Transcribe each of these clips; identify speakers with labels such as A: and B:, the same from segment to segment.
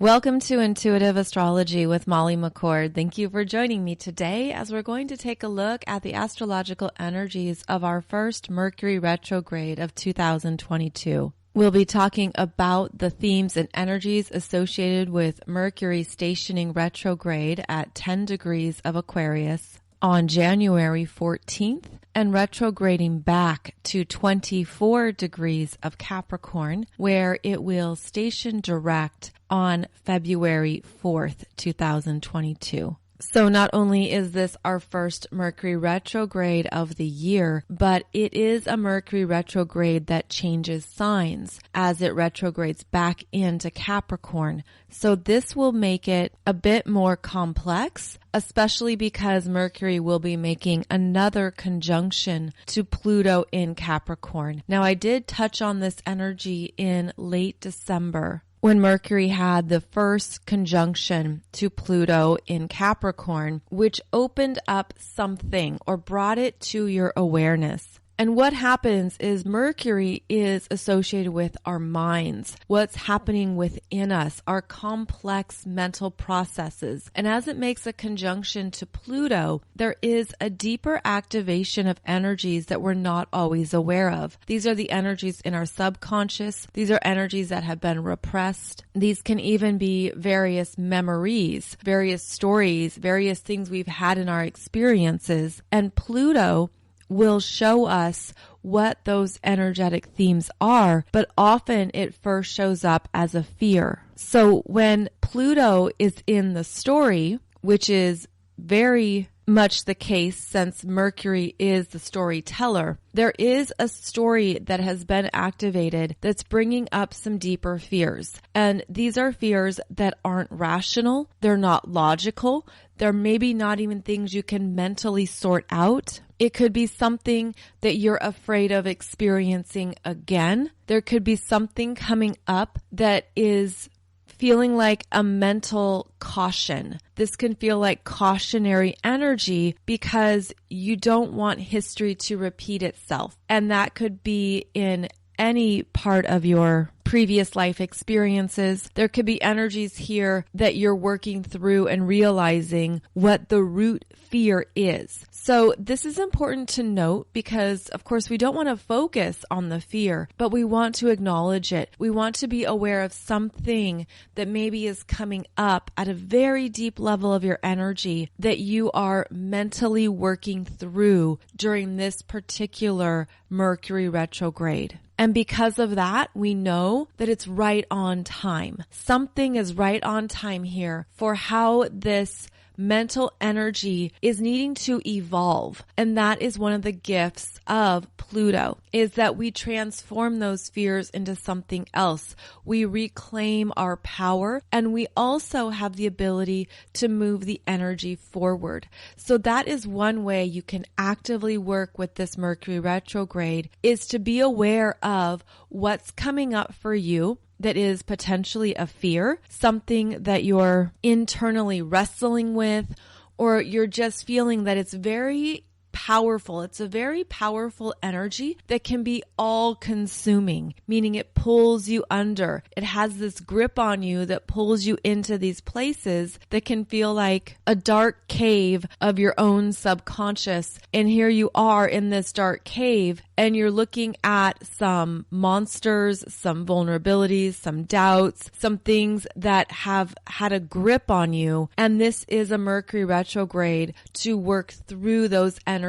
A: Welcome to Intuitive Astrology with Molly McCord. Thank you for joining me today as we're going to take a look at the astrological energies of our first Mercury retrograde of 2022. We'll be talking about the themes and energies associated with Mercury stationing retrograde at 10 degrees of Aquarius on January 14th and retrograding back to 24 degrees of Capricorn, where it will station direct on February 4th, 2022. So not only is this our first Mercury retrograde of the year, but it is a Mercury retrograde that changes signs as it retrogrades back into Capricorn. So this will make it a bit more complex, especially because Mercury will be making another conjunction to Pluto in Capricorn. Now, I did touch on this energy in late December, when Mercury had the first conjunction to Pluto in Capricorn, which opened up something or brought it to your awareness. And what happens is Mercury is associated with our minds, what's happening within us, our complex mental processes. And as it makes a conjunction to Pluto, there is a deeper activation of energies that we're not always aware of. These are the energies in our subconscious. These are energies that have been repressed. These can even be various memories, various stories, various things we've had in our experiences. And Pluto will show us what those energetic themes are, but often it first shows up as a fear. So when Pluto is in the story, which is very much the case since Mercury is the storyteller, there is a story that has been activated that's bringing up some deeper fears. And these are fears that aren't rational. They're not logical. They're maybe not even things you can mentally sort out. It could be something that you're afraid of experiencing again. There could be something coming up that is feeling like a mental caution. This can feel like cautionary energy because you don't want history to repeat itself. And that could be in any part of your previous life experiences. There could be energies here that you're working through and realizing what the root fear is. So this is important to note because, of course, we don't want to focus on the fear, but we want to acknowledge it. We want to be aware of something that maybe is coming up at a very deep level of your energy that you are mentally working through during this particular Mercury retrograde. And because of that, we know that it's right on time. Something is right on time here for how this mental energy is needing to evolve. And that is one of the gifts of Pluto, is that we transform those fears into something else. We reclaim our power, and we also have the ability to move the energy forward. So that is one way you can actively work with this Mercury retrograde, is to be aware of what's coming up for you that is potentially a fear, something that you're internally wrestling with, or you're just feeling that it's very powerful. It's a very powerful energy that can be all-consuming, meaning it pulls you under. It has this grip on you that pulls you into these places that can feel like a dark cave of your own subconscious. And here you are in this dark cave, and you're looking at some monsters, some vulnerabilities, some doubts, some things that have had a grip on you. And this is a Mercury retrograde to work through those energies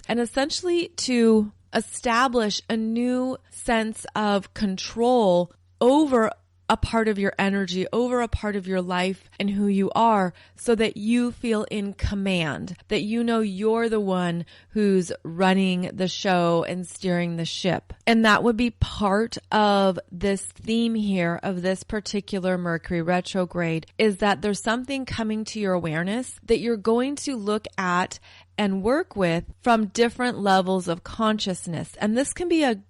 A: and essentially to establish a new sense of control over a part of your energy, over a part of your life and who you are, so that you feel in command, that you know you're the one who's running the show and steering the ship. And that would be part of this theme here of this particular Mercury retrograde, is that there's something coming to your awareness that you're going to look at and work with from different levels of consciousness. And this can be a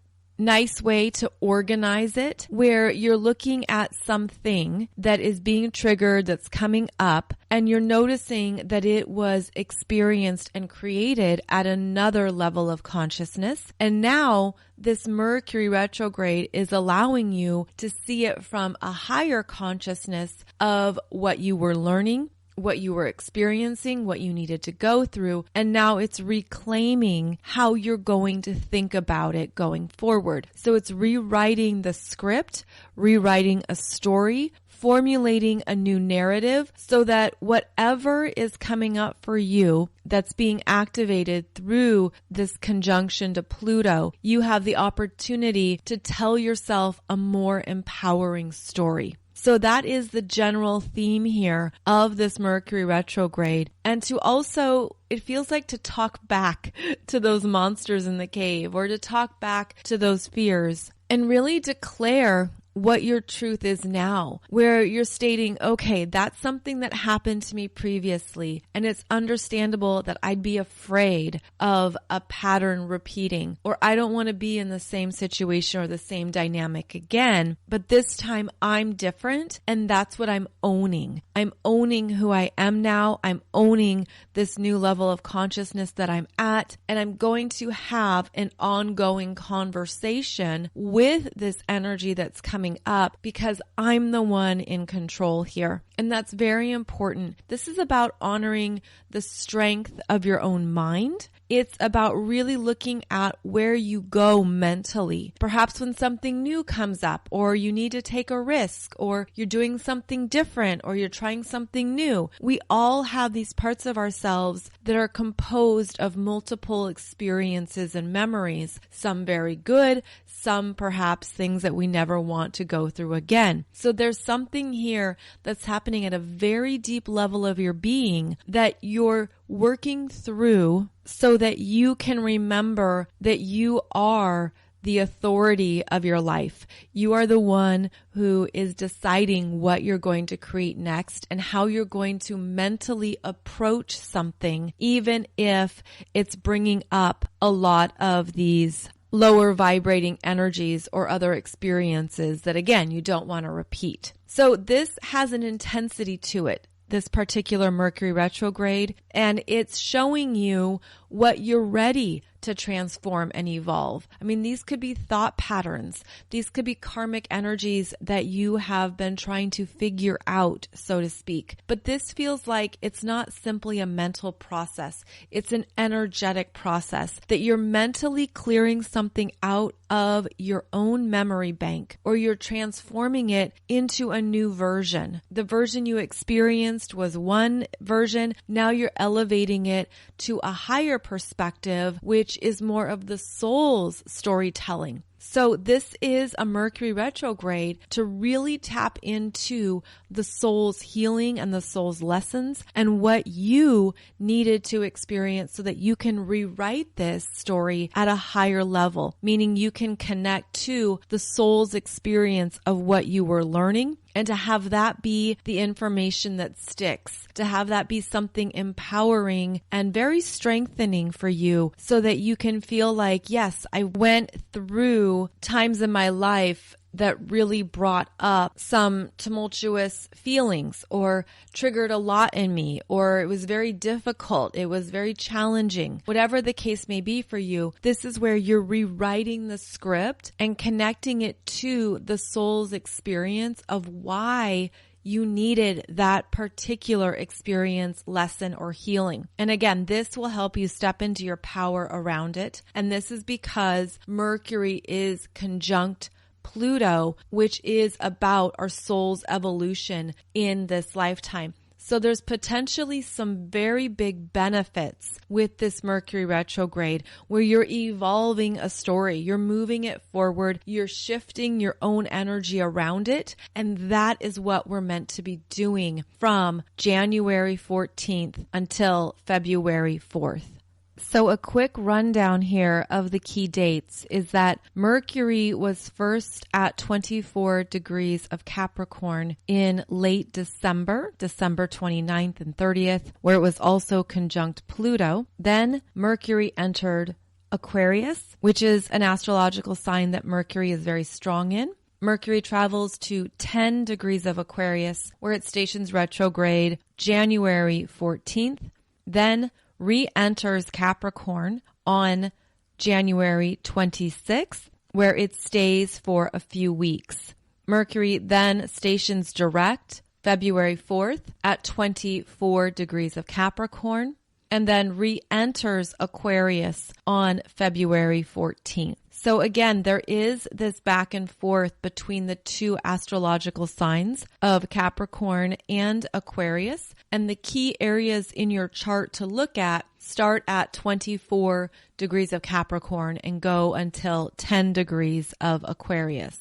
A: nice way to organize it, where you're looking at something that is being triggered, that's coming up, and you're noticing that it was experienced and created at another level of consciousness. And now this Mercury retrograde is allowing you to see it from a higher consciousness of what you were learning, what you were experiencing, what you needed to go through, and now it's reclaiming how you're going to think about it going forward. So it's rewriting the script, rewriting a story, formulating a new narrative so that whatever is coming up for you that's being activated through this conjunction to Pluto, you have the opportunity to tell yourself a more empowering story. So that is the general theme here of this Mercury retrograde. And to also, it feels like to talk back to those monsters in the cave, or to talk back to those fears and really declare what your truth is now, where you're stating, okay, that's something that happened to me previously, and it's understandable that I'd be afraid of a pattern repeating, or I don't want to be in the same situation or the same dynamic again, but this time I'm different, and that's what I'm owning. I'm owning who I am now. I'm owning this new level of consciousness that I'm at, and I'm going to have an ongoing conversation with this energy that's coming up because I'm the one in control here. And that's very important. This is about honoring the strength of your own mind. It's about really looking at where you go mentally. Perhaps when something new comes up, or you need to take a risk, or you're doing something different, or you're trying something new. We all have these parts of ourselves that are composed of multiple experiences and memories, some very good, some perhaps things that we never want to go through again. So there's something here that's happening at a very deep level of your being that you're working through so that you can remember that you are the authority of your life. You are the one who is deciding what you're going to create next and how you're going to mentally approach something, even if it's bringing up a lot of these lower vibrating energies or other experiences that, again, you don't want to repeat. So this has an intensity to it, this particular Mercury retrograde, and it's showing you what you're ready to transform and evolve. I mean, these could be thought patterns. These could be karmic energies that you have been trying to figure out, so to speak. But this feels like it's not simply a mental process. It's an energetic process that you're mentally clearing something out of your own memory bank, or you're transforming it into a new version. The version you experienced was one version. Now you're elevating it to a higher perspective, which is more of the soul's storytelling. So this is a Mercury retrograde to really tap into the soul's healing and the soul's lessons and what you needed to experience so that you can rewrite this story at a higher level, meaning you can connect to the soul's experience of what you were learning, and to have that be the information that sticks, to have that be something empowering and very strengthening for you so that you can feel like, yes, I went through times in my life that really brought up some tumultuous feelings or triggered a lot in me, or it was very difficult, it was very challenging. Whatever the case may be for you, this is where you're rewriting the script and connecting it to the soul's experience of why you needed that particular experience, lesson, or healing. And again, this will help you step into your power around it. And this is because Mercury is conjunct Pluto, which is about our soul's evolution in this lifetime. So there's potentially some very big benefits with this Mercury retrograde where you're evolving a story, you're moving it forward, you're shifting your own energy around it. And that is what we're meant to be doing from January 14th until February 4th. So a quick rundown here of the key dates is that Mercury was first at 24 degrees of Capricorn in late December 29th and 30th, where it was also conjunct Pluto. Then Mercury entered Aquarius, which is an astrological sign that Mercury is very strong in. Mercury travels to 10 degrees of Aquarius, where it stations retrograde January 14th, then re-enters Capricorn on January 26th, where it stays for a few weeks. Mercury then stations direct February 4th at 24 degrees of Capricorn, and then re-enters Aquarius on February 14th. So again, there is this back and forth between the two astrological signs of Capricorn and Aquarius. And the key areas in your chart to look at start at 24 degrees of Capricorn and go until 10 degrees of Aquarius.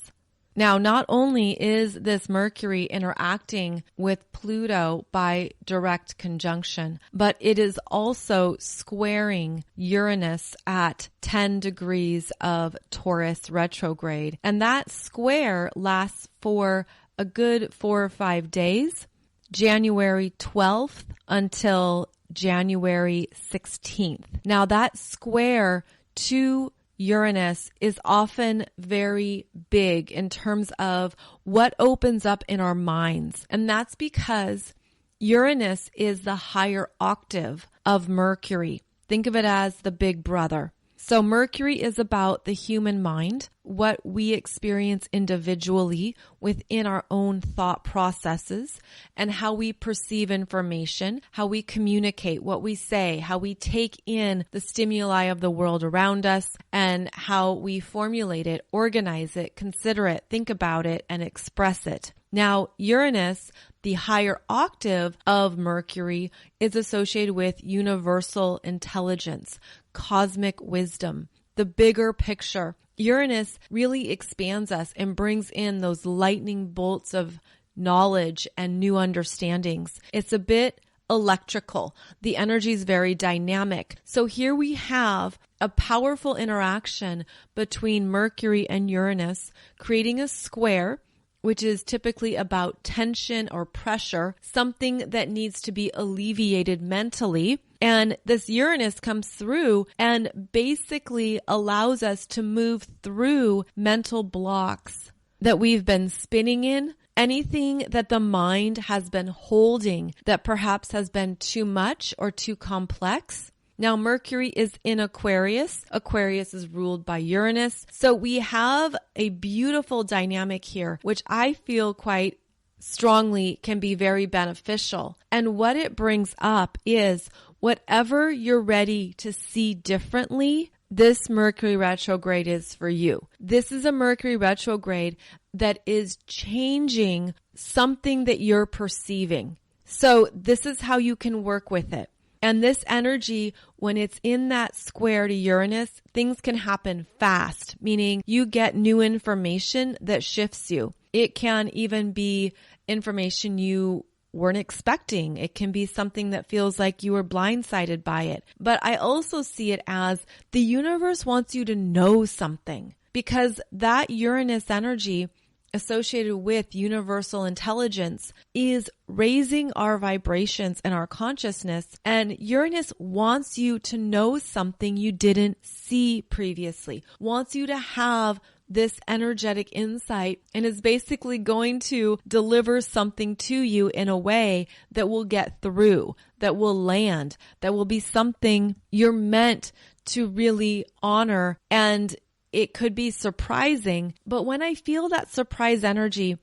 A: Now, not only is this Mercury interacting with Pluto by direct conjunction, but it is also squaring Uranus at 10 degrees of Taurus retrograde. And that square lasts for a good 4 or 5 days, January 12th until January 16th. Now, that square to Uranus is often very big in terms of what opens up in our minds. And that's because Uranus is the higher octave of Mercury. Think of it as the big brother. So Mercury is about the human mind, what we experience individually within our own thought processes, and how we perceive information, how we communicate, what we say, how we take in the stimuli of the world around us, and how we formulate it, organize it, consider it, think about it, and express it. Now, Uranus, the higher octave of Mercury, is associated with universal intelligence, cosmic wisdom, the bigger picture. Uranus really expands us and brings in those lightning bolts of knowledge and new understandings. It's a bit electrical. The energy is very dynamic. So here we have a powerful interaction between Mercury and Uranus, creating a square, which is typically about tension or pressure, something that needs to be alleviated mentally. And this Uranus comes through and basically allows us to move through mental blocks that we've been spinning in, anything that the mind has been holding that perhaps has been too much or too complex. Now, Mercury is in Aquarius. Aquarius is ruled by Uranus. So we have a beautiful dynamic here, which I feel quite strongly can be very beneficial. And what it brings up is whatever you're ready to see differently, this Mercury retrograde is for you. This is a Mercury retrograde that is changing something that you're perceiving. So this is how you can work with it. And this energy, when it's in that square to Uranus, things can happen fast, meaning you get new information that shifts you. It can even be information you weren't expecting. It can be something that feels like you were blindsided by it. But I also see it as the universe wants you to know something, because that Uranus energy associated with universal intelligence is raising our vibrations and our consciousness. And Uranus wants you to know something you didn't see previously, wants you to have this energetic insight, and is basically going to deliver something to you in a way that will get through, that will land, that will be something you're meant to really honor. And it could be surprising, but when I feel that surprise energy,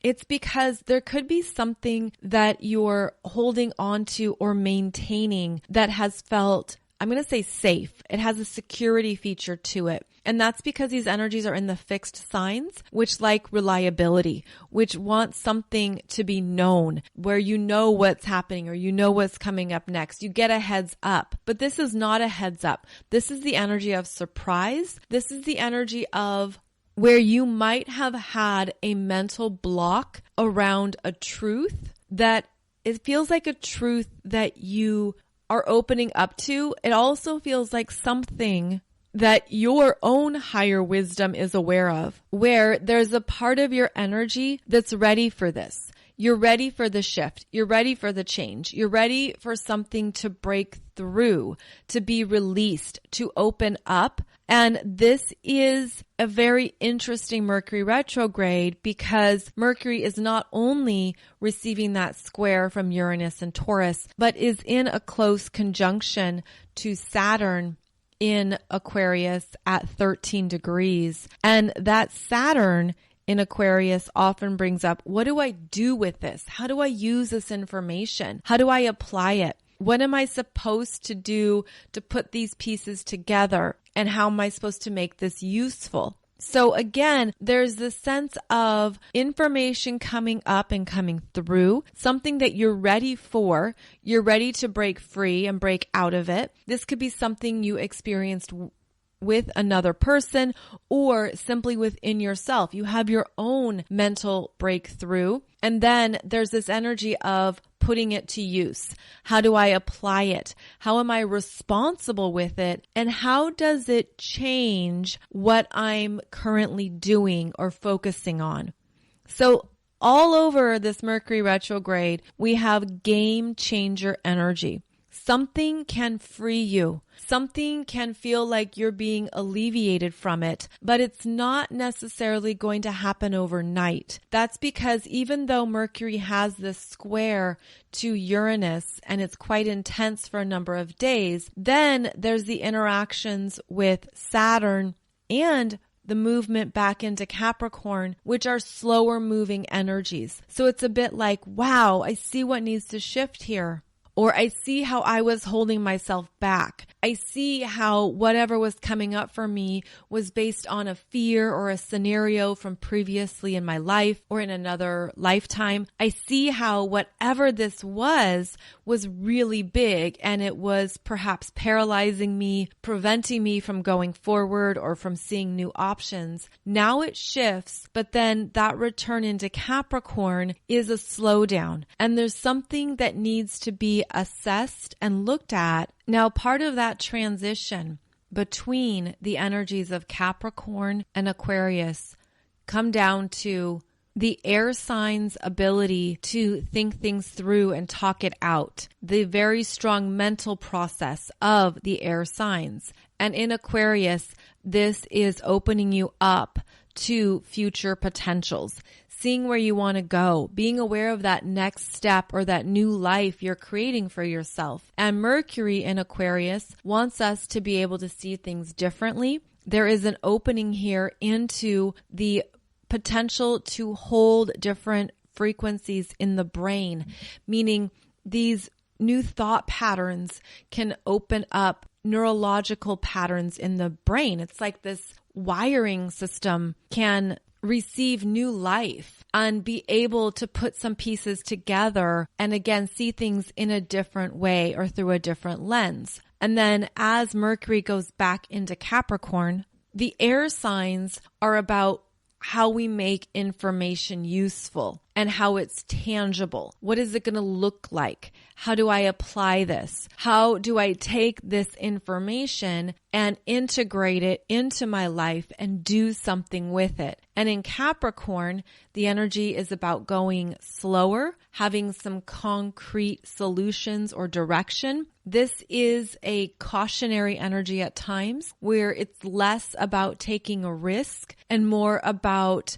A: it's because there could be something that you're holding on to or maintaining that has felt, I'm going to say safe. It has a security feature to it. And that's because these energies are in the fixed signs, which like reliability, which want something to be known, where you know what's happening or you know what's coming up next. You get a heads up. But this is not a heads up. This is the energy of surprise. This is the energy of where you might have had a mental block around a truth that it feels like a truth that you are opening up to. It also feels like something that your own higher wisdom is aware of, where there's a part of your energy that's ready for this. You're ready for the shift. You're ready for the change. You're ready for something to break through, to be released, to open up. And this is a very interesting Mercury retrograde because Mercury is not only receiving that square from Uranus and Taurus, but is in a close conjunction to Saturn in Aquarius at 13 degrees. And that Saturn in Aquarius often brings up, what do I do with this? How do I use this information? How do I apply it? What am I supposed to do to put these pieces together? And how am I supposed to make this useful? So again, there's this sense of information coming up and coming through, something that you're ready for. You're ready to break free and break out of it. This could be something you experienced with another person or simply within yourself. You have your own mental breakthrough. And then there's this energy of putting it to use. How do I apply it? How am I responsible with it? And how does it change what I'm currently doing or focusing on? So all over this Mercury retrograde, we have game changer energy. Something can free you. Something can feel like you're being alleviated from it, but it's not necessarily going to happen overnight. That's because even though Mercury has this square to Uranus and it's quite intense for a number of days, then there's the interactions with Saturn and the movement back into Capricorn, which are slower moving energies. So it's a bit like, wow, I see what needs to shift here. Or I see how I was holding myself back. I see how whatever was coming up for me was based on a fear or a scenario from previously in my life or in another lifetime. I see how whatever this was really big and it was perhaps paralyzing me, preventing me from going forward or from seeing new options. Now it shifts, but then that return into Capricorn is a slowdown. And there's something that needs to be assessed and looked at. Now, part of that transition between the energies of Capricorn and Aquarius come down to the air signs' ability to think things through and talk it out, the very strong mental process of the air signs. And in Aquarius, this is opening you up to future potentials, seeing where you want to go, being aware of that next step or that new life you're creating for yourself. And Mercury in Aquarius wants us to be able to see things differently. There is an opening here into the potential to hold different frequencies in the brain, meaning these new thought patterns can open up neurological patterns in the brain. It's like this wiring system can receive new life and be able to put some pieces together and again see things in a different way or through a different lens. And then as Mercury goes back into Capricorn, the air signs are about how we make information useful and how it's tangible. What is it going to look like? How do I apply this? How do I take this information and integrate it into my life and do something with it? And in Capricorn, the energy is about going slower, having some concrete solutions or direction. This is a cautionary energy at times where it's less about taking a risk and more about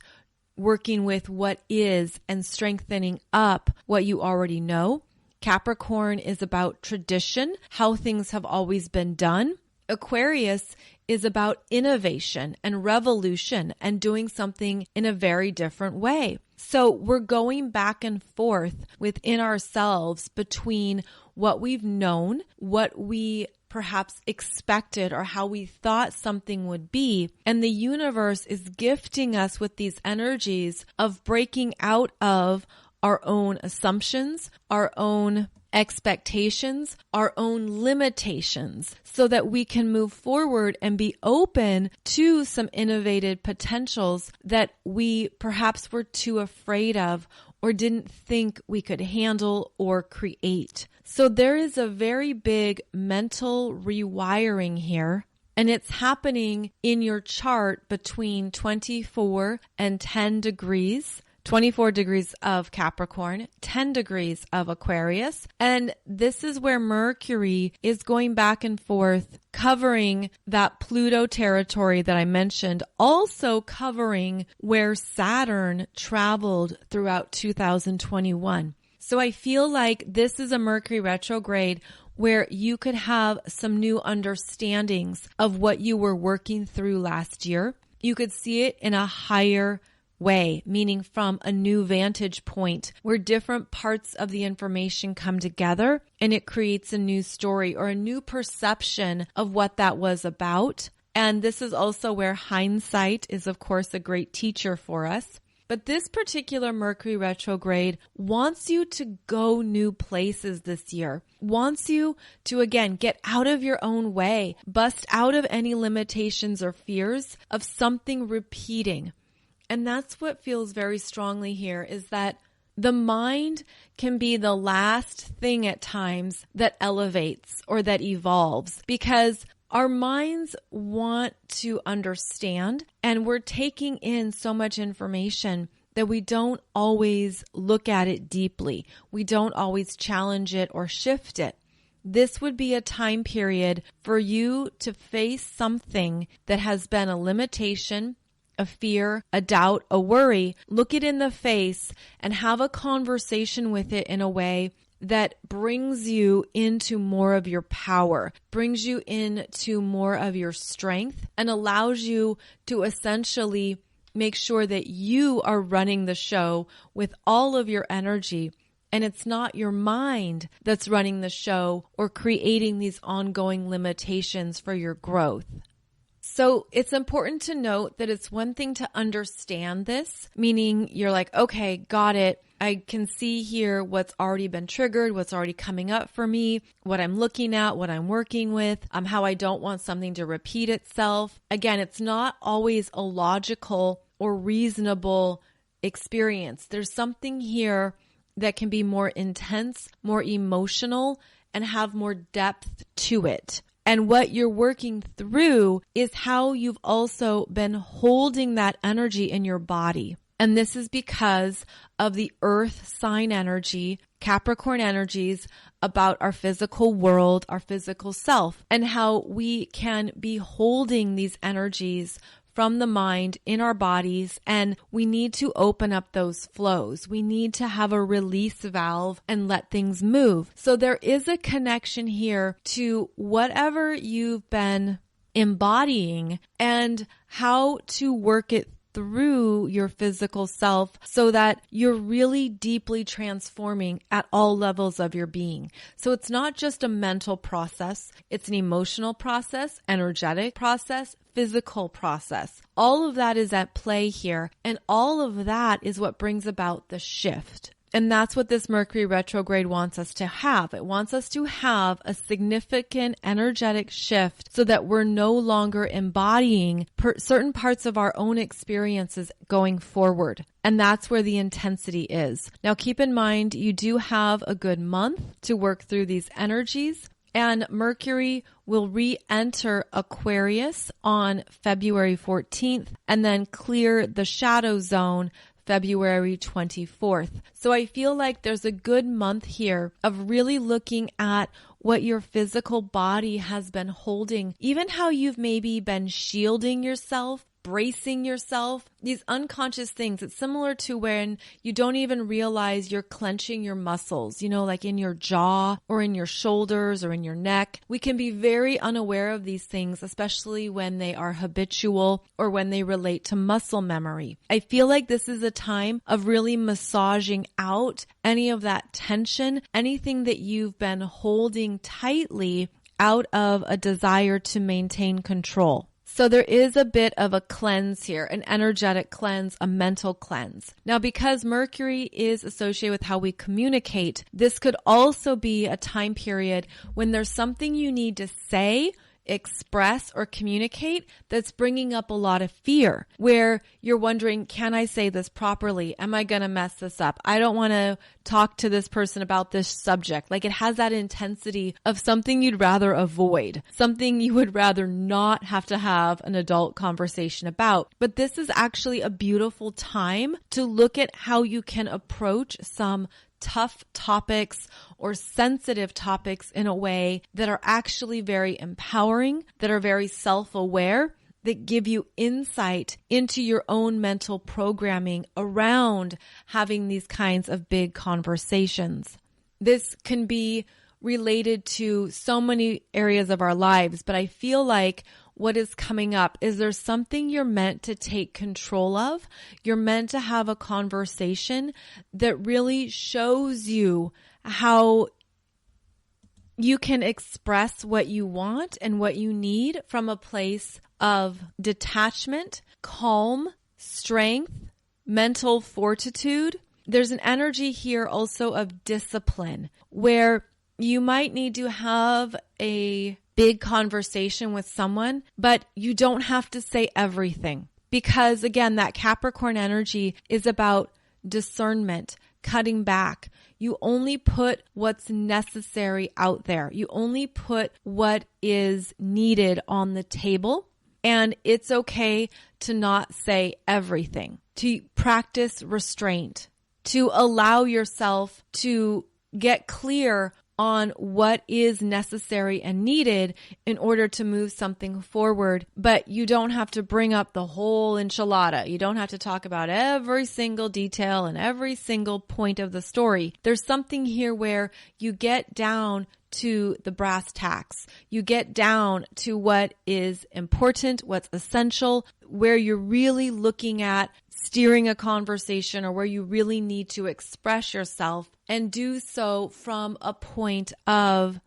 A: working with what is and strengthening up what you already know. Capricorn is about tradition, how things have always been done. Aquarius is about innovation and revolution and doing something in a very different way. So we're going back and forth within ourselves between what we've known, what we perhaps expected or how we thought something would be. And the universe is gifting us with these energies of breaking out of our own assumptions, our own expectations, our own limitations, so that we can move forward and be open to some innovative potentials that we perhaps were too afraid of or didn't think we could handle or create. So there is a very big mental rewiring here, and it's happening in your chart between 24 and 10 degrees. 24 degrees of Capricorn, 10 degrees of Aquarius. And this is where Mercury is going back and forth, covering that Pluto territory that I mentioned, also covering where Saturn traveled throughout 2021. So I feel like this is a Mercury retrograde where you could have some new understandings of what you were working through last year. You could see it in a higher way, meaning from a new vantage point where different parts of the information come together and it creates a new story or a new perception of what that was about. And this is also where hindsight is, of course, a great teacher for us. But this particular Mercury retrograde wants you to go new places this year, wants you to, again, get out of your own way, bust out of any limitations or fears of something repeating. And that's what feels very strongly here, is that the mind can be the last thing at times that elevates or that evolves, because our minds want to understand, and we're taking in so much information that we don't always look at it deeply. We don't always challenge it or shift it. This would be a time period for you to face something that has been a limitation, a fear, a doubt, a worry. Look it in the face and have a conversation with it in a way that brings you into more of your power, brings you into more of your strength, and allows you to essentially make sure that you are running the show with all of your energy. And it's not your mind that's running the show or creating these ongoing limitations for your growth. So it's important to note that it's one thing to understand this, meaning you're like, okay, got it. I can see here what's already been triggered, what's already coming up for me, what I'm looking at, what I'm working with, how I don't want something to repeat itself. Again, it's not always a logical or reasonable experience. There's something here that can be more intense, more emotional, and have more depth to it. And what you're working through is how you've also been holding that energy in your body. And this is because of the earth sign energy, Capricorn energies about our physical world, our physical self, and how we can be holding these energies from the mind in our bodies, and we need to open up those flows. We need to have a release valve and let things move. So there is a connection here to whatever you've been embodying and how to work it through your physical self so that you're really deeply transforming at all levels of your being. So it's not just a mental process, it's an emotional process, energetic process, physical process. All of that is at play here, and all of that is what brings about the shift. And that's what this Mercury retrograde wants us to have. It wants us to have a significant energetic shift so that we're no longer embodying certain parts of our own experiences going forward. And that's where the intensity is. Now, keep in mind, you do have a good month to work through these energies. And Mercury will re-enter Aquarius on February 14th and then clear the shadow zone February 24th. So I feel like there's a good month here of really looking at what your physical body has been holding, even how you've maybe been shielding yourself, bracing yourself, these unconscious things. It's similar to when you don't even realize you're clenching your muscles, like in your jaw or in your shoulders or in your neck. We can be very unaware of these things, especially when they are habitual or when they relate to muscle memory. I feel like this is a time of really massaging out any of that tension, anything that you've been holding tightly out of a desire to maintain control. So there is a bit of a cleanse here, an energetic cleanse, a mental cleanse. Now, because Mercury is associated with how we communicate, this could also be a time period when there's something you need to say express or communicate that's bringing up a lot of fear, where you're wondering, can I say this properly? Am I going to mess this up? I don't want to talk to this person about this subject. Like, it has that intensity of something you'd rather avoid, something you would rather not have to have an adult conversation about. But this is actually a beautiful time to look at how you can approach some tough topics or sensitive topics in a way that are actually very empowering, that are very self-aware, that give you insight into your own mental programming around having these kinds of big conversations. This can be related to so many areas of our lives, but I feel like what is coming up is there's something you're meant to take control of. You're meant to have a conversation that really shows you how you can express what you want and what you need from a place of detachment, calm, strength, mental fortitude. There's an energy here also of discipline, where you might need to have a big conversation with someone, but you don't have to say everything. Because again, that Capricorn energy is about discernment, cutting back. You only put what's necessary out there. You only put what is needed on the table. And it's okay to not say everything, to practice restraint, to allow yourself to get clear on what is necessary and needed in order to move something forward. But you don't have to bring up the whole enchilada. You don't have to talk about every single detail and every single point of the story. There's something here where you get down to the brass tacks. You get down to what is important, what's essential, where you're really looking at steering a conversation, or where you really need to express yourself, and do so from a point of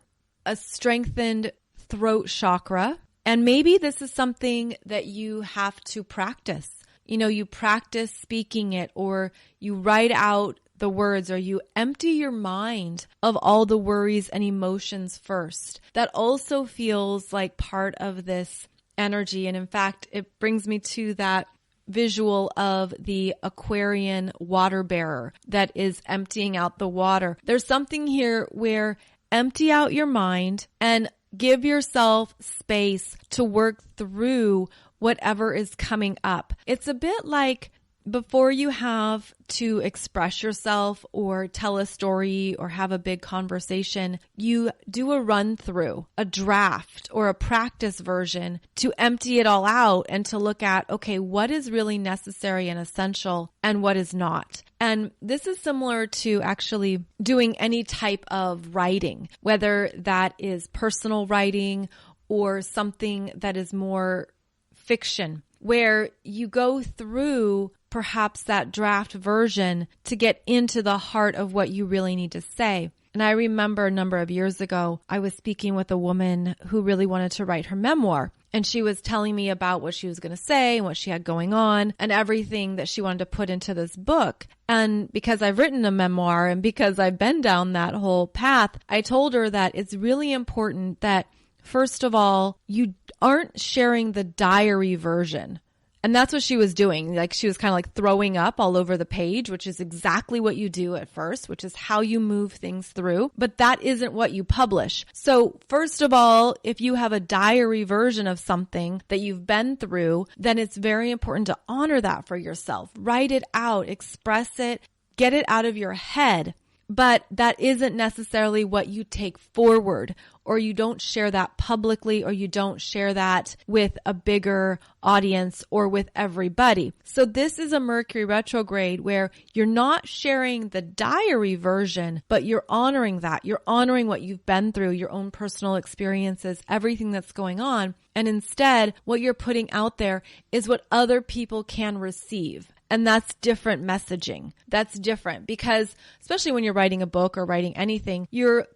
A: a strengthened throat chakra. And maybe this is something that you have to practice. You know, you practice speaking it, or you write out the words, or you empty your mind of all the worries and emotions first. That also feels like part of this energy. And in fact, it brings me to that visual of the Aquarian water bearer that is emptying out the water. There's something here where empty out your mind and give yourself space to work through whatever is coming up. It's a bit like before you have to express yourself or tell a story or have a big conversation, you do a run through, a draft or a practice version to empty it all out and to look at, okay, what is really necessary and essential and what is not. And this is similar to actually doing any type of writing, whether that is personal writing or something that is more fiction, where you go through perhaps that draft version to get into the heart of what you really need to say. And I remember a number of years ago, I was speaking with a woman who really wanted to write her memoir. And she was telling me about what she was going to say and what she had going on and everything that she wanted to put into this book. And because I've written a memoir and because I've been down that whole path, I told her that it's really important that, first of all, you aren't sharing the diary version. And that's what she was doing. Like, she was kind of like throwing up all over the page, which is exactly what you do at first, which is how you move things through. But that isn't what you publish. So first of all, if you have a diary version of something that you've been through, then it's very important to honor that for yourself. Write it out, express it, get it out of your head. But that isn't necessarily what you take forward, or you don't share that publicly, or you don't share that with a bigger audience or with everybody. So this is a Mercury retrograde where you're not sharing the diary version, but you're honoring that. You're honoring what you've been through, your own personal experiences, everything that's going on. And instead, what you're putting out there is what other people can receive. And that's different messaging. That's different because, especially when you're writing a book or writing anything, you're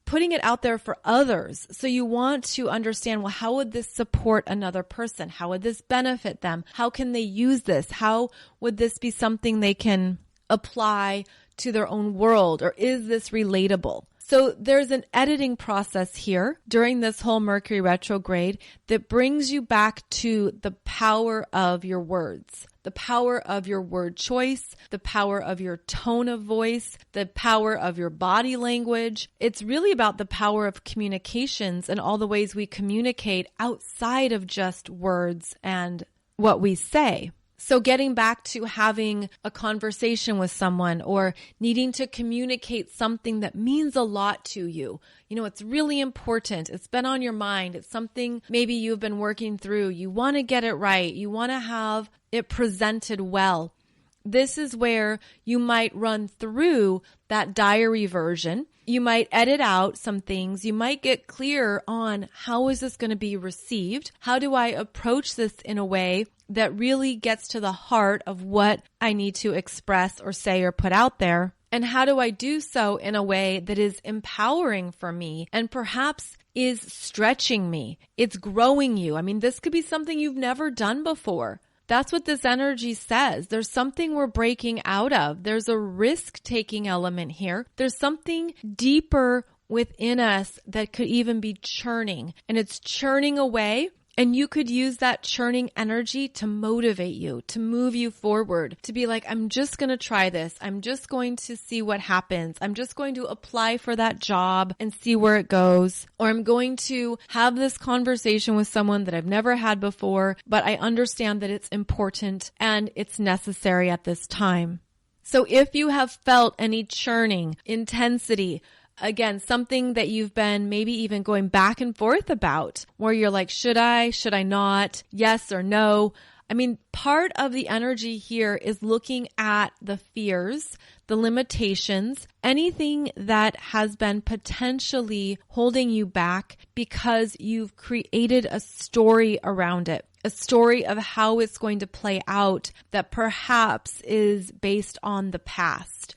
A: putting it out there for others. So you want to understand, well, how would this support another person? How would this benefit them? How can they use this? How would this be something they can apply to their own world? Or is this relatable? So there's an editing process here during this whole Mercury retrograde that brings you back to the power of your words, the power of your word choice, the power of your tone of voice, the power of your body language. It's really about the power of communications and all the ways we communicate outside of just words and what we say. So getting back to having a conversation with someone or needing to communicate something that means a lot to you. You know, it's really important. It's been on your mind. It's something maybe you've been working through. You want to get it right. You want to have it presented well. This is where you might run through that diary version. You might edit out some things. You might get clear on how is this going to be received? How do I approach this in a way that really gets to the heart of what I need to express or say or put out there? And how do I do so in a way that is empowering for me and perhaps is stretching me? It's growing you. I mean, this could be something you've never done before. That's what this energy says. There's something we're breaking out of. There's a risk-taking element here. There's something deeper within us that could even be churning, and it's churning away. And you could use that churning energy to motivate you, to move you forward, to be like, I'm just going to try this. I'm just going to see what happens. I'm just going to apply for that job and see where it goes. Or I'm going to have this conversation with someone that I've never had before, but I understand that it's important and it's necessary at this time. So if you have felt any churning, intensity, again, something that you've been maybe even going back and forth about, where you're like, should I not, yes or no? I mean, part of the energy here is looking at the fears, the limitations, anything that has been potentially holding you back because you've created a story around it. A story of how it's going to play out that perhaps is based on the past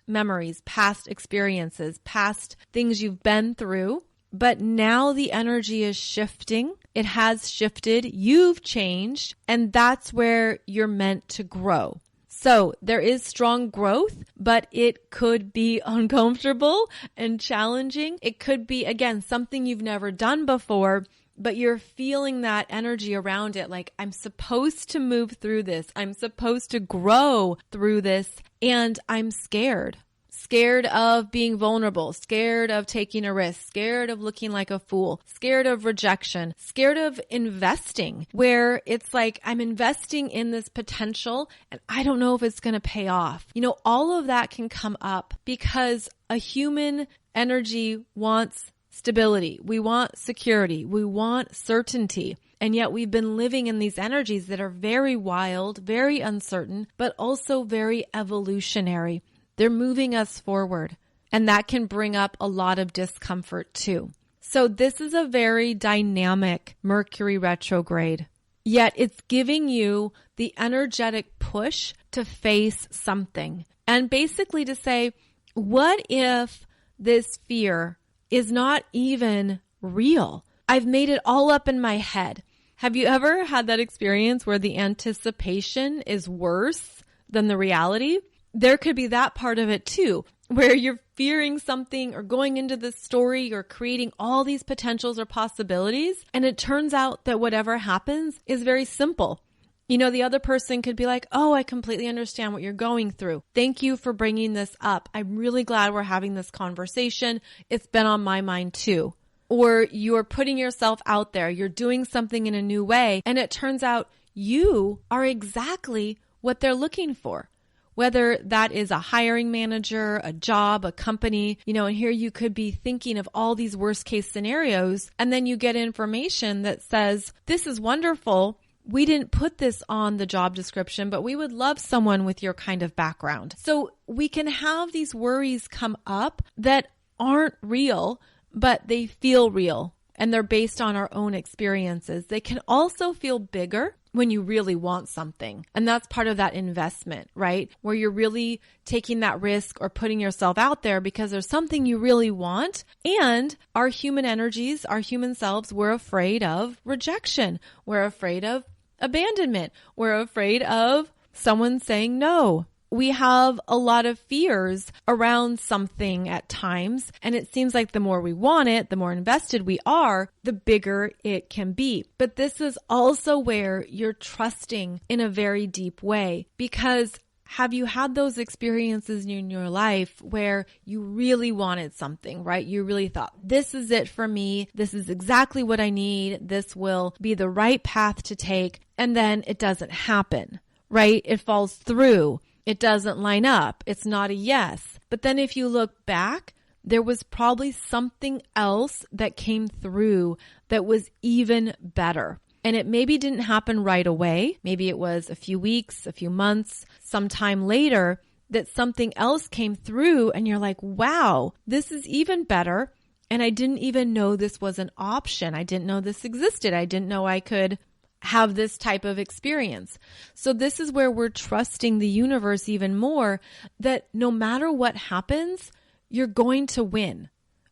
A: memories, past experiences, past things you've been through. But now the energy is shifting. It has shifted. You've changed. And that's where you're meant to grow. So there is strong growth, but it could be uncomfortable and challenging. It could be, again, something you've never done before, but you're feeling that energy around it. Like, I'm supposed to move through this. I'm supposed to grow through this. And I'm scared. Scared of being vulnerable, scared of taking a risk, scared of looking like a fool, scared of rejection, scared of investing, where it's like, I'm investing in this potential and I don't know if it's going to pay off. You know, all of that can come up because a human energy wants stability. We want security. We want certainty. And yet we've been living in these energies that are very wild, very uncertain, but also very evolutionary. They're moving us forward. And that can bring up a lot of discomfort too. So this is a very dynamic Mercury retrograde. Yet it's giving you the energetic push to face something. And basically to say, what if this fear is not even real? I've made it all up in my head. Have you ever had that experience where the anticipation is worse than the reality? There could be that part of it too, where you're fearing something or going into this story or creating all these potentials or possibilities. And it turns out that whatever happens is very simple. You know, the other person could be like, oh, I completely understand what you're going through. Thank you for bringing this up. I'm really glad we're having this conversation. It's been on my mind too. Or you're putting yourself out there. You're doing something in a new way. And it turns out you are exactly what they're looking for. Whether that is a hiring manager, a job, a company, you know, and here you could be thinking of all these worst case scenarios. And then you get information that says, this is wonderful. We didn't put this on the job description, but we would love someone with your kind of background. So we can have these worries come up that aren't real, but they feel real and they're based on our own experiences. They can also feel bigger when you really want something. And that's part of that investment, right? Where you're really taking that risk or putting yourself out there because there's something you really want. And our human energies, our human selves, we're afraid of rejection. We're afraid of abandonment. We're afraid of someone saying no. we have a lot of fears around something at times, and it seems like the more we want it, the more invested we are, the bigger it can be. But this is also where you're trusting in a very deep way, because have you had those experiences in your life where you really wanted something, right? You really thought, this is it for me. This is exactly what I need. This will be the right path to take. And then it doesn't happen, right? It falls through. It doesn't line up. It's not a yes. But then if you look back, there was probably something else that came through that was even better. And it maybe didn't happen right away. Maybe it was a few weeks, a few months, sometime later that something else came through and you're like, wow, this is even better. And I didn't even know this was an option. I didn't know this existed. I didn't know I could have this type of experience. So this is where we're trusting the universe even more, that no matter what happens, you're going to win.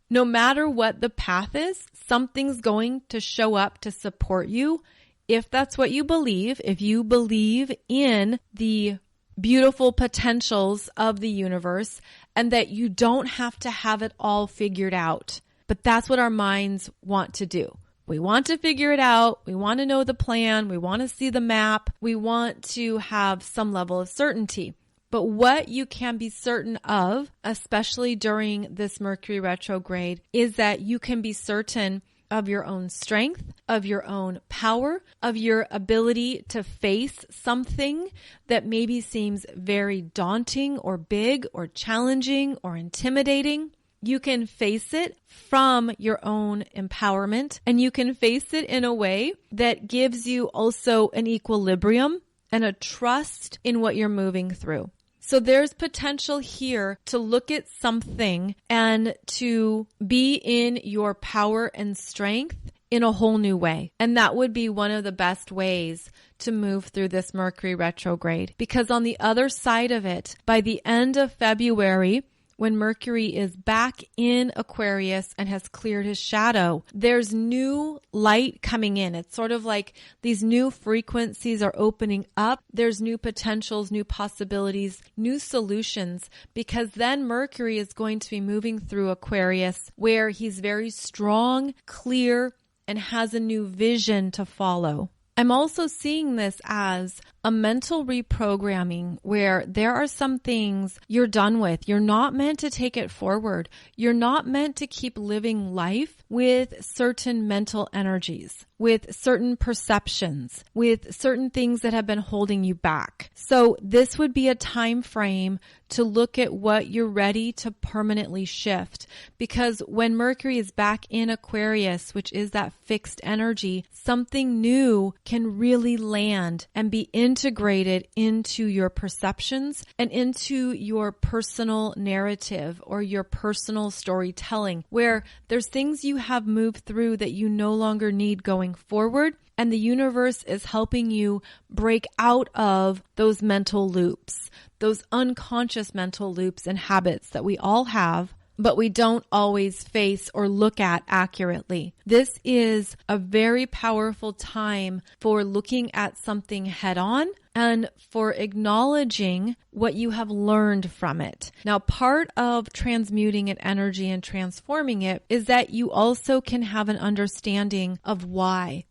A: No matter what the path is, something's going to show up to support you. If that's what you believe, if you believe in the beautiful potentials of the universe and that you don't have to have it all figured out. But that's what our minds want to do. We want to figure it out. We want to know the plan. We want to see the map. We want to have some level of certainty. But what you can be certain of, especially during this Mercury retrograde, is that you can be certain of your own strength, of your own power, of your ability to face something that maybe seems very daunting or big or challenging or intimidating. You can face it from your own empowerment, and you can face it in a way that gives you also an equilibrium and a trust in what you're moving through. So there's potential here to look at something and to be in your power and strength in a whole new way. And that would be one of the best ways to move through this Mercury retrograde. Because on the other side of it, by the end of February, when Mercury is back in Aquarius and has cleared his shadow, there's new light coming in. It's sort of like these new frequencies are opening up. There's new potentials, new possibilities, new solutions, because then Mercury is going to be moving through Aquarius where he's very strong, clear, and has a new vision to follow. I'm also seeing this as a mental reprogramming where there are some things you're done with. You're not meant to take it forward. You're not meant to keep living life with certain mental energies, with certain perceptions, with certain things that have been holding you back. So this would be a time frame to look at what you're ready to permanently shift. Because when Mercury is back in Aquarius, which is that fixed energy, something new can really land and be integrated into your perceptions and into your personal narrative or your personal storytelling, where there's things you have moved through that you no longer need going forward. And the universe is helping you break out of those mental loops, those unconscious mental loops and habits that we all have, but we don't always face or look at accurately. This is a very powerful time for looking at something head on and for acknowledging what you have learned from it. Now, part of transmuting an energy and transforming it is that you also can have an understanding of why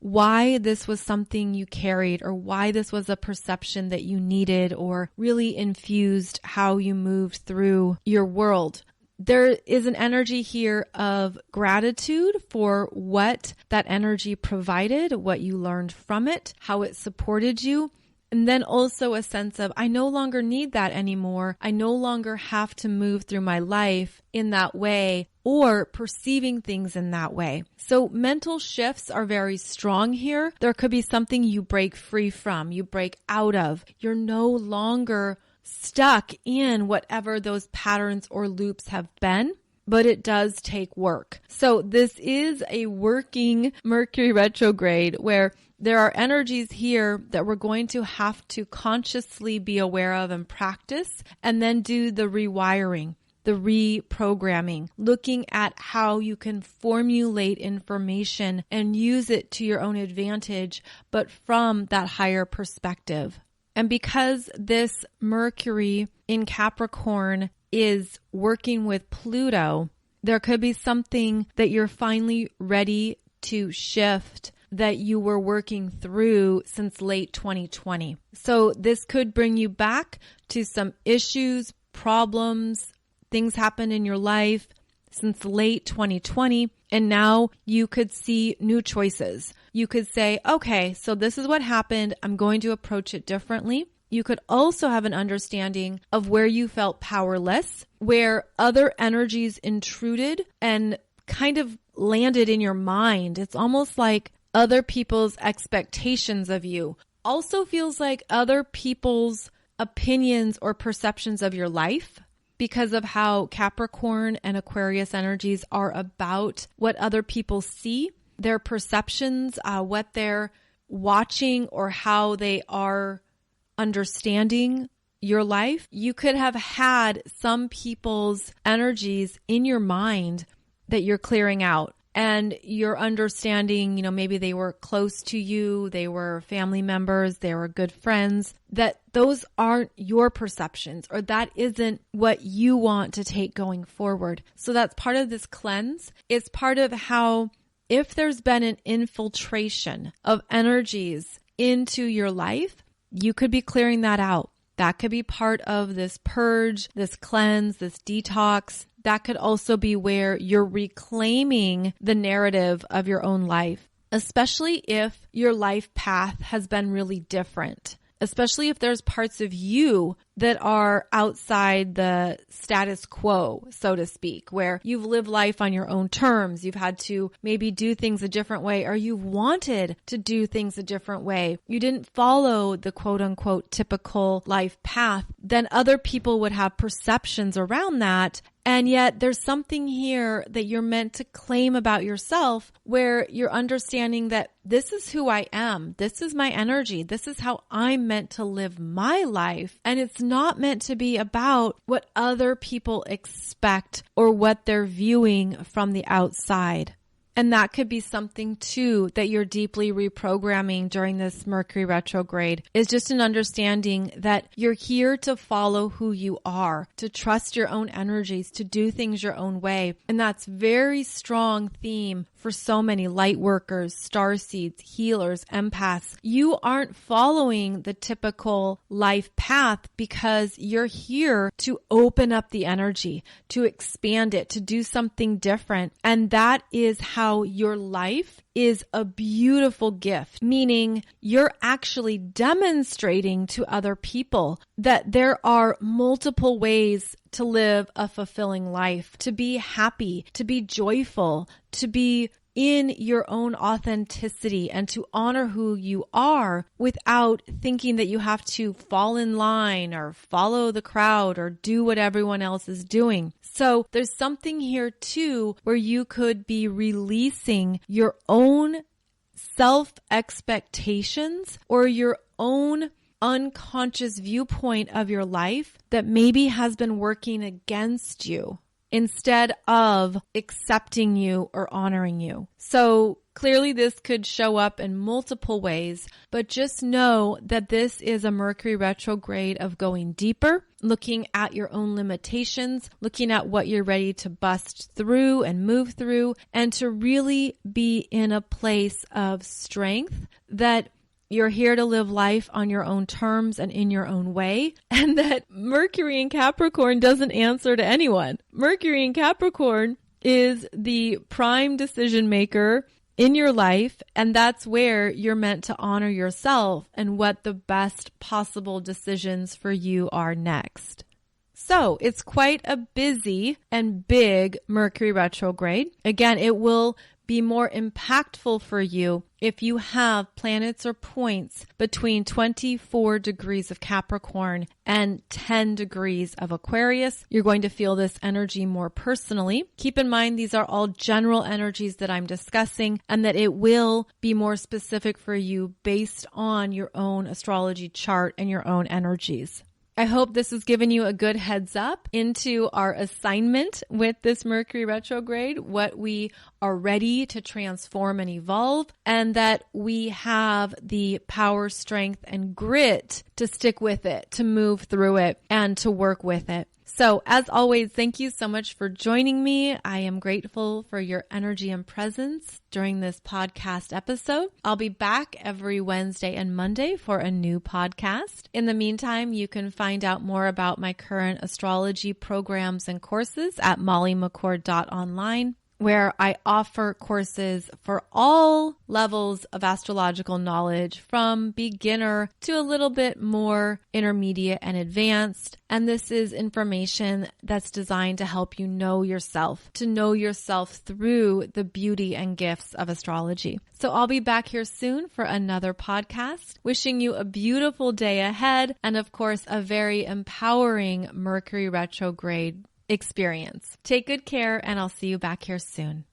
A: this was something you carried, or why this was a perception that you needed or really infused how you moved through your world. There is an energy here of gratitude for what that energy provided, what you learned from it, how it supported you. And then also a sense of, I no longer need that anymore. I no longer have to move through my life in that way or perceiving things in that way. So mental shifts are very strong here. There could be something you break free from, you break out of. You're no longer stuck in whatever those patterns or loops have been, but it does take work. So this is a working Mercury retrograde where there are energies here that we're going to have to consciously be aware of and practice, and then do the rewiring, the reprogramming, looking at how you can formulate information and use it to your own advantage, but from that higher perspective. And because this Mercury in Capricorn is working with Pluto, there could be something that you're finally ready to shift that you were working through since late 2020. So this could bring you back to some issues, problems, things happen in your life since late 2020, and now you could see new choices. You could say, okay, so this is what happened. I'm going to approach it differently. You could also have an understanding of where you felt powerless, where other energies intruded and kind of landed in your mind. It's almost like other people's expectations of you. Also feels like other people's opinions or perceptions of your life, because of how Capricorn and Aquarius energies are about what other people see, their perceptions, what they're watching, or how they are understanding your life. You could have had some people's energies in your mind that you're clearing out. And you're understanding, maybe they were close to you, they were family members, they were good friends, that those aren't your perceptions, or that isn't what you want to take going forward. So that's part of this cleanse. It's part of how, if there's been an infiltration of energies into your life, you could be clearing that out. That could be part of this purge, this cleanse, this detox. That could also be where you're reclaiming the narrative of your own life, especially if your life path has been really different, especially if there's parts of you that are outside the status quo, so to speak, where you've lived life on your own terms. You've had to maybe do things a different way, or you've wanted to do things a different way. You didn't follow the quote unquote typical life path. Then other people would have perceptions around that. And yet there's something here that you're meant to claim about yourself, where you're understanding that this is who I am. This is my energy. This is how I'm meant to live my life. And it's not meant to be about what other people expect or what they're viewing from the outside. And that could be something too that you're deeply reprogramming during this Mercury retrograde, is just an understanding that you're here to follow who you are, to trust your own energies, to do things your own way. And that's very strong theme for so many light workers, starseeds, healers, empaths. You aren't following the typical life path because you're here to open up the energy, to expand it, to do something different. And that is how your life is a beautiful gift, meaning you're actually demonstrating to other people that there are multiple ways to live a fulfilling life, to be happy, to be joyful, to be in your own authenticity, and to honor who you are without thinking that you have to fall in line or follow the crowd or do what everyone else is doing. So there's something here too where you could be releasing your own self-expectations or your own unconscious viewpoint of your life that maybe has been working against you, instead of accepting you or honoring you. So clearly this could show up in multiple ways, but just know that this is a Mercury retrograde of going deeper, looking at your own limitations, looking at what you're ready to bust through and move through, and to really be in a place of strength that you're here to live life on your own terms and in your own way, and that Mercury in Capricorn doesn't answer to anyone. Mercury in Capricorn is the prime decision maker in your life, and that's where you're meant to honor yourself and what the best possible decisions for you are next. So it's quite a busy and big Mercury retrograde. Again, it will be more impactful for you if you have planets or points between 24 degrees of Capricorn and 10 degrees of Aquarius. You're going to feel this energy more personally. Keep in mind, these are all general energies that I'm discussing, and that it will be more specific for you based on your own astrology chart and your own energies. I hope this has given you a good heads up into our assignment with this Mercury retrograde, what we are ready to transform and evolve, and that we have the power, strength, and grit to stick with it, to move through it, and to work with it. So as always, thank you so much for joining me. I am grateful for your energy and presence during this podcast episode. I'll be back every Wednesday and Monday for a new podcast. In the meantime, you can find out more about my current astrology programs and courses at mollymccord.online, where I offer courses for all levels of astrological knowledge, from beginner to a little bit more intermediate and advanced. And this is information that's designed to help you know yourself, to know yourself through the beauty and gifts of astrology. So I'll be back here soon for another podcast, wishing you a beautiful day ahead, and of course, a very empowering Mercury retrograde experience. Take good care, and I'll see you back here soon.